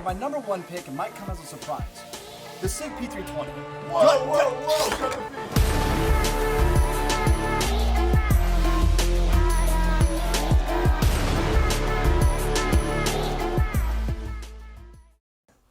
for my number one pick, it might come as a surprise. The SIG P320. Whoa.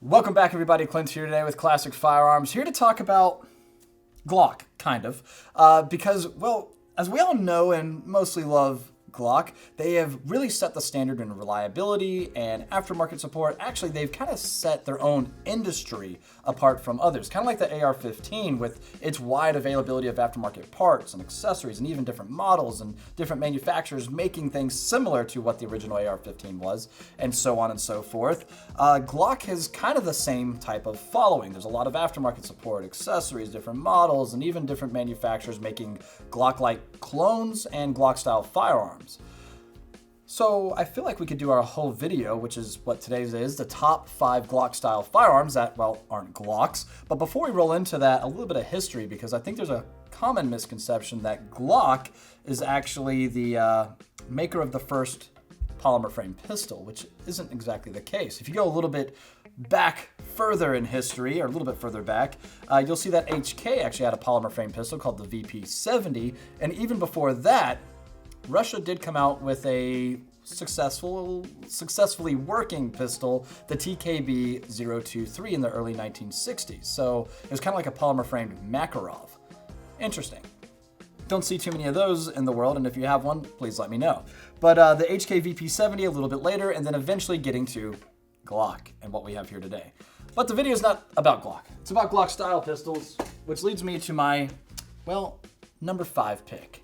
Welcome back, everybody. Clint here today with Classic Firearms, here to talk about Glock, kind of. Because, well, as we all know and mostly love Glock, they have really set the standard in reliability and aftermarket support. Actually, they've kind of set their own industry apart from others. Kind of like the AR-15 with its wide availability of aftermarket parts and accessories and even different models and different manufacturers making things similar to what the original AR-15 was, and so on and so forth. Glock has kind of the same type of following. There's a lot of aftermarket support, accessories, different models, and even different manufacturers making Glock-like clones and Glock-style firearms. So I feel like we could do our whole video, which is what today's is, the top 5 Glock-style firearms that, well, aren't Glocks. But before we roll into that, a little bit of history, because I think there's a common misconception that Glock is actually the maker of the first polymer frame pistol, which isn't exactly the case. If you go a little bit back further in history, or a little bit further back, you'll see that HK actually had a polymer frame pistol called the VP70, and even before that, Russia did come out with a successfully working pistol, the TKB-023, in the early 1960s. So it was kind of like a polymer-framed Makarov. Interesting. Don't see too many of those in the world, and if you have one, please let me know. But the HK VP70 a little bit later, and then eventually getting to Glock and what we have here today. But the video is not about Glock. It's about Glock-style pistols, which leads me to my, well, number 5 pick.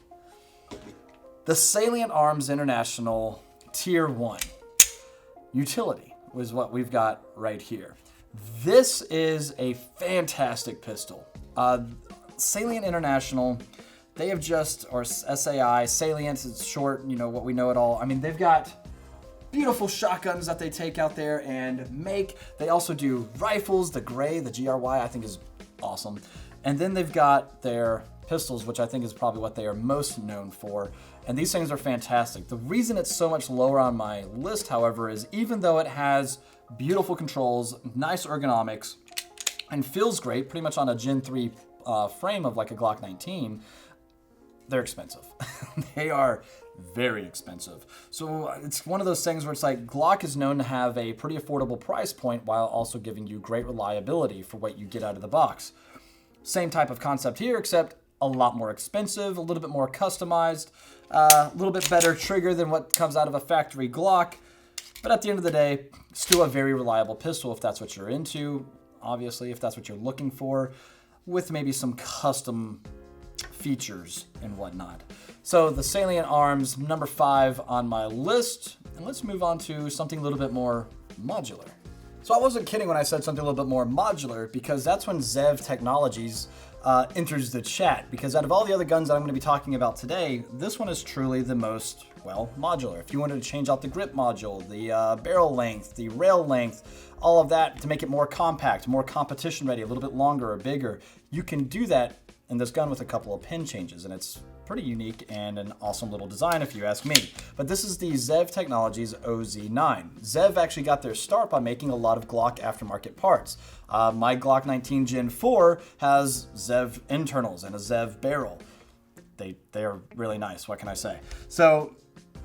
The Salient Arms International Tier 1 Utility was what we've got right here. This is a fantastic pistol. Salient International, they have just, or SAI, Salient is short, you know, what we know it all. I mean, they've got beautiful shotguns that they take out there and make. They also do rifles, the gray, the GRY, I think is awesome. And then they've got their pistols, which I think is probably what they are most known for. And these things are fantastic. The reason it's so much lower on my list, however, is even though it has beautiful controls, nice ergonomics, and feels great, pretty much on a Gen 3 frame of like a Glock 19, they're expensive. They are very expensive. So it's one of those things where it's like Glock is known to have a pretty affordable price point while also giving you great reliability for what you get out of the box. Same type of concept here, except a lot more expensive, a little bit more customized, a little bit better trigger than what comes out of a factory Glock. But at the end of the day, still a very reliable pistol if that's what you're into, obviously, if that's what you're looking for, with maybe some custom features and whatnot. So the Salient Arms, number 5 on my list. And let's move on to something a little bit more modular. So I wasn't kidding when I said something a little bit more modular, because that's when Zev Technologies enters the chat, because out of all the other guns that I'm going to be talking about today, this one is truly the most, well, modular. If you wanted to change out the grip module, the barrel length, the rail length, all of that to make it more compact, more competition ready, a little bit longer or bigger, you can do that in this gun with a couple of pin changes, and it's pretty unique and an awesome little design if you ask me. But this is the Zev Technologies OZ9. Zev actually got their start by making a lot of Glock aftermarket parts. My Glock 19 Gen 4 has Zev internals and a Zev barrel. They are really nice, what can I say? So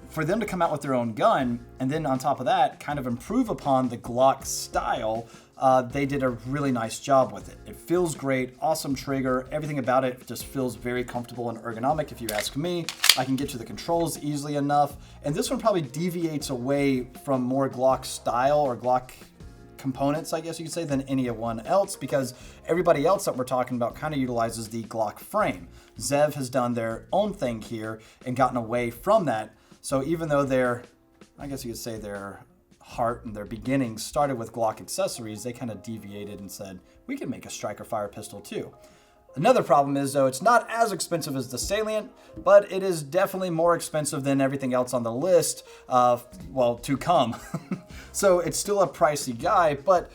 for them to come out with their own gun, and then on top of that, kind of improve upon the Glock style, they did a really nice job with it. It feels great, awesome trigger, everything about it just feels very comfortable and ergonomic if you ask me. I can get to the controls easily enough, and this one probably deviates away from more Glock style or Glock components, I guess you could say, than any one else, because everybody else that we're talking about kind of utilizes the Glock frame. Zev has done their own thing here and gotten away from that. So even though I guess you could say their heart and their beginnings started with Glock accessories, they kind of deviated and said, we can make a striker fire pistol too. Another problem is, though, it's not as expensive as the Salient, but it is definitely more expensive than everything else on the list, well, to come. So it's still a pricey guy, but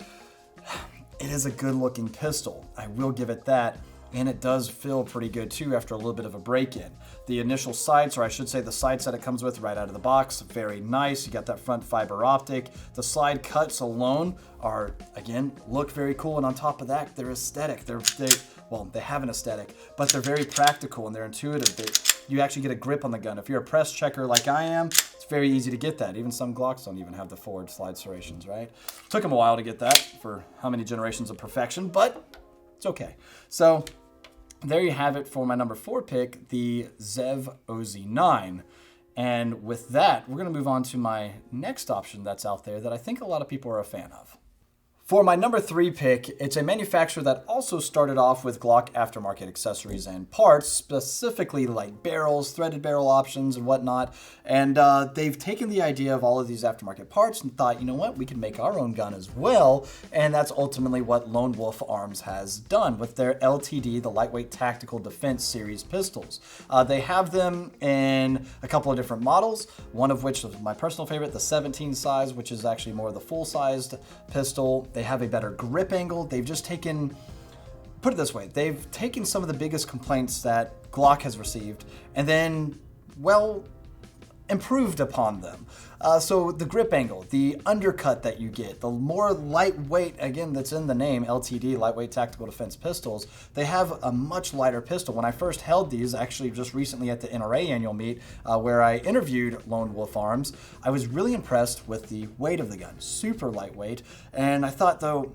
it is a good looking pistol. I will give it that. and it does feel pretty good too after a little bit of a break-in. The initial sights, or I should say the sights that it comes with right out of the box, very nice. You got that front fiber optic. The slide cuts alone are, again, look very cool, and on top of that, they're aesthetic. They have an aesthetic, but they're very practical and they're intuitive. You actually get a grip on the gun. If you're a press checker like I am, it's very easy to get that. Even some Glocks don't even have the forward slide serrations, right? Took them a while to get that for how many generations of perfection, but it's okay. So there you have it for my number 4 pick, the Zev OZ9. And with that, we're going to move on to my next option that's out there that I think a lot of people are a fan of. For my number 3 pick, it's a manufacturer that also started off with Glock aftermarket accessories and parts, specifically like barrels, threaded barrel options and whatnot. And they've taken the idea of all of these aftermarket parts and thought, you know what, we can make our own gun as well. And that's ultimately what Lone Wolf Arms has done with their LTD, the Lightweight Tactical Defense Series pistols. They have them in a couple of different models, one of which is my personal favorite, the 17 size, which is actually more of the full-sized pistol. They have a better grip angle. They've just taken, put it this way, they've taken some of the biggest complaints that Glock has received and then, well, improved upon them. So the grip angle, the undercut that you get, the more lightweight, again, that's in the name, LTD, Lightweight Tactical Defense Pistols, they have a much lighter pistol. When I first held these, actually just recently at the NRA annual meet, where I interviewed Lone Wolf Arms, I was really impressed with the weight of the gun, super lightweight. And I thought, though,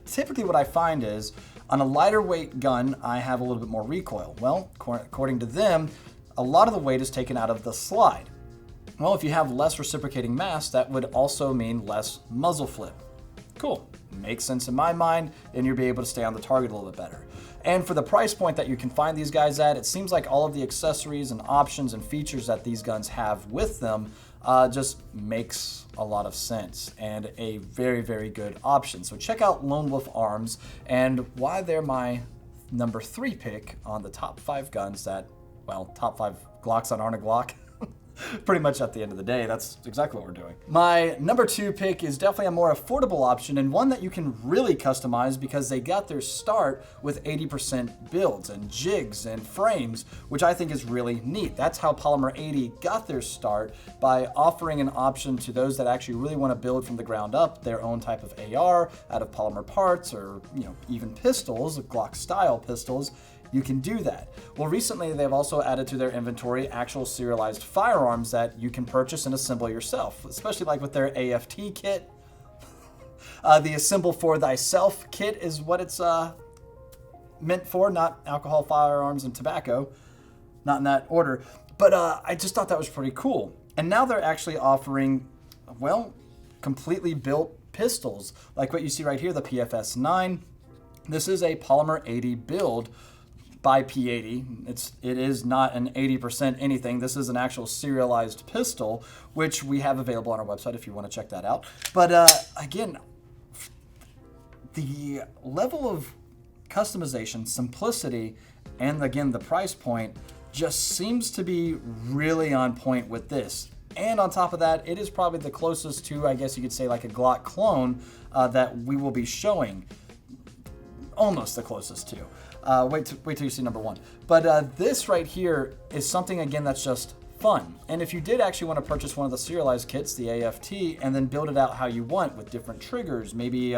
typically what I find is, on a lighter weight gun, I have a little bit more recoil. Well, according to them, a lot of the weight is taken out of the slide. Well, if you have less reciprocating mass, that would also mean less muzzle flip. Cool. Makes sense in my mind, and you'll be able to stay on the target a little bit better. And for the price point that you can find these guys at, it seems like all of the accessories and options and features that these guns have with them just makes a lot of sense and a very, very good option. So check out Lone Wolf Arms and why they're my number 3 pick on the top 5 guns that, well, top 5 Glocks that aren't a Glock. Pretty much at the end of the day, that's exactly what we're doing. My number 2 pick is definitely a more affordable option and one that you can really customize because they got their start with 80% builds and jigs and frames, which I think is really neat. That's how Polymer 80 got their start, by offering an option to those that actually really want to build from the ground up their own type of AR out of polymer parts, or even pistols, Glock style pistols. You can do that. Well, recently they've also added to their inventory actual serialized firearms that you can purchase and assemble yourself, especially like with their AFT kit. The Assemble for Thyself kit is what it's meant for, not alcohol, firearms, and tobacco. Not in that order. But I just thought that was pretty cool. And now they're actually offering, well, completely built pistols, like what you see right here, the PFS 9. This is a Polymer 80 build by P80. It is not an 80% anything. This is an actual serialized pistol, which we have available on our website if you want to check that out. But again, the level of customization, simplicity, and again, the price point just seems to be really on point with this. And on top of that, it is probably the closest to, I guess you could say, like a Glock clone that we will be showing. Almost the closest to. Wait till you see number 1. But this right here is something, again, that's just fun. And if you did actually want to purchase one of the serialized kits, the AFT, and then build it out how you want with different triggers, maybe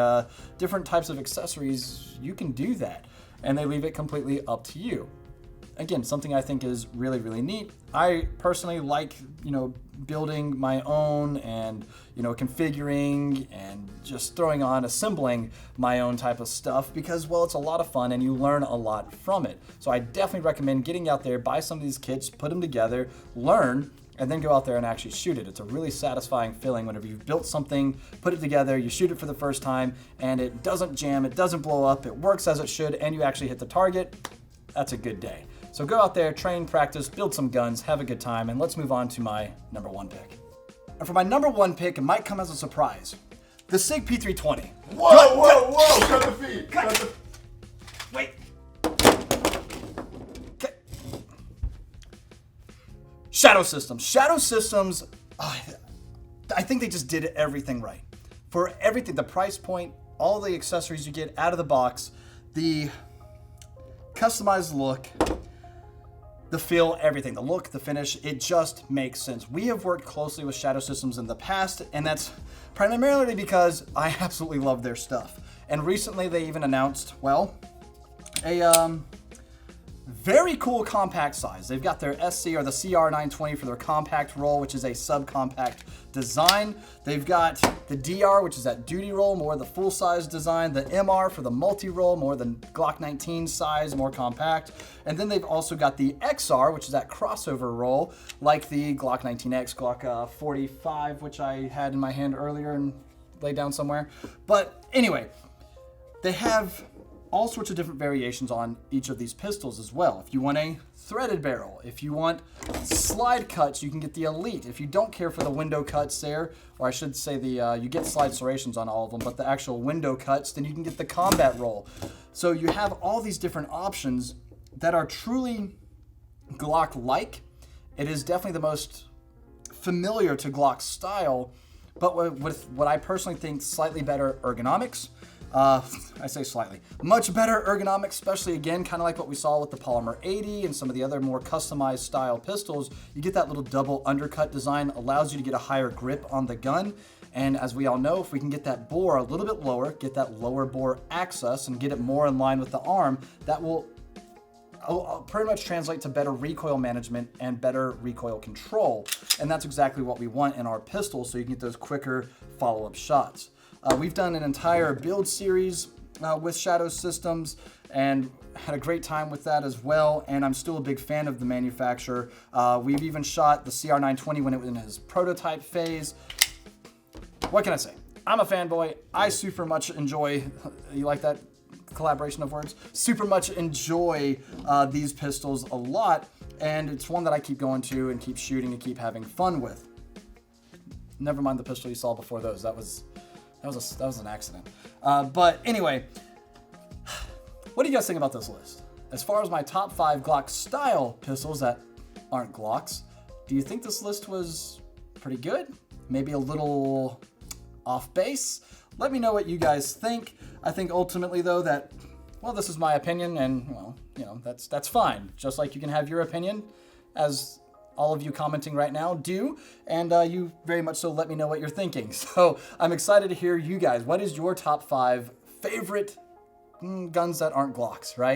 different types of accessories, you can do that. And they leave it completely up to you. Again, something I think is really, really neat. I personally like, building my own and, configuring and just throwing on, assembling my own type of stuff because, well, it's a lot of fun and you learn a lot from it. So I definitely recommend getting out there, buy some of these kits, put them together, learn, and then go out there and actually shoot it. It's a really satisfying feeling whenever you've built something, put it together, you shoot it for the first time, and it doesn't jam, it doesn't blow up, it works as it should, and you actually hit the target. That's a good day. So go out there, train, practice, build some guns, have a good time, and let's move on to my number 1 pick. And for my number 1 pick, it might come as a surprise. The SIG P320. Whoa! Cut the feet! Wait. Okay. Shadow Systems, I think they just did everything right. For everything, the price point, all the accessories you get out of the box, the customized look, the feel, everything, the look, the finish, it just makes sense. We have worked closely with Shadow Systems in the past, and that's primarily because I absolutely love their stuff. And recently they even announced, well, a very cool compact size. They've got their SC or the CR920 for their compact roll, which is a subcompact design. They've got the DR, which is that duty roll, more the full size design. The MR for the multi-roll, more the Glock 19 size, more compact. And then they've also got the XR, which is that crossover roll, like the Glock 19X, Glock 45, which I had in my hand earlier and laid down somewhere. But anyway, they have all sorts of different variations on each of these pistols as well. If you want a threaded barrel, if you want slide cuts, you can get the Elite. If you don't care for the window cuts there, or I should say you get slide serrations on all of them, but the actual window cuts, then you can get the combat roll. So you have all these different options that are truly Glock-like. It is definitely the most familiar to Glock style, but with what I personally think slightly better ergonomics. I say slightly. Much better ergonomics, especially again, kind of like what we saw with the Polymer 80 and some of the other more customized style pistols. You get that little double undercut design, allows you to get a higher grip on the gun. And as we all know, if we can get that bore a little bit lower, get that lower bore access and get it more in line with the arm, that will pretty much translate to better recoil management and better recoil control. And that's exactly what we want in our pistols, so you can get those quicker follow-up shots. We've done an entire build series with Shadow Systems and had a great time with that as well, and I'm still a big fan of the manufacturer. We've even shot the CR920 when it was in its prototype phase. What can I say? I'm a fanboy. I super much enjoy, you like that collaboration of words? Super much enjoy these pistols a lot, and it's one that I keep going to and keep shooting and keep having fun with. Never mind the pistol you saw before those. That was an accident. But anyway, what do you guys think about this list? As far as my top 5 Glock style pistols that aren't Glocks, do you think this list was pretty good? Maybe a little off base? Let me know what you guys think. I think ultimately though that, well, this is my opinion and, well, you know, that's fine. Just like you can have your opinion, as all of you commenting right now do, and you very much so let me know what you're thinking. So I'm excited to hear you guys. What is your top 5 favorite guns that aren't Glocks, right?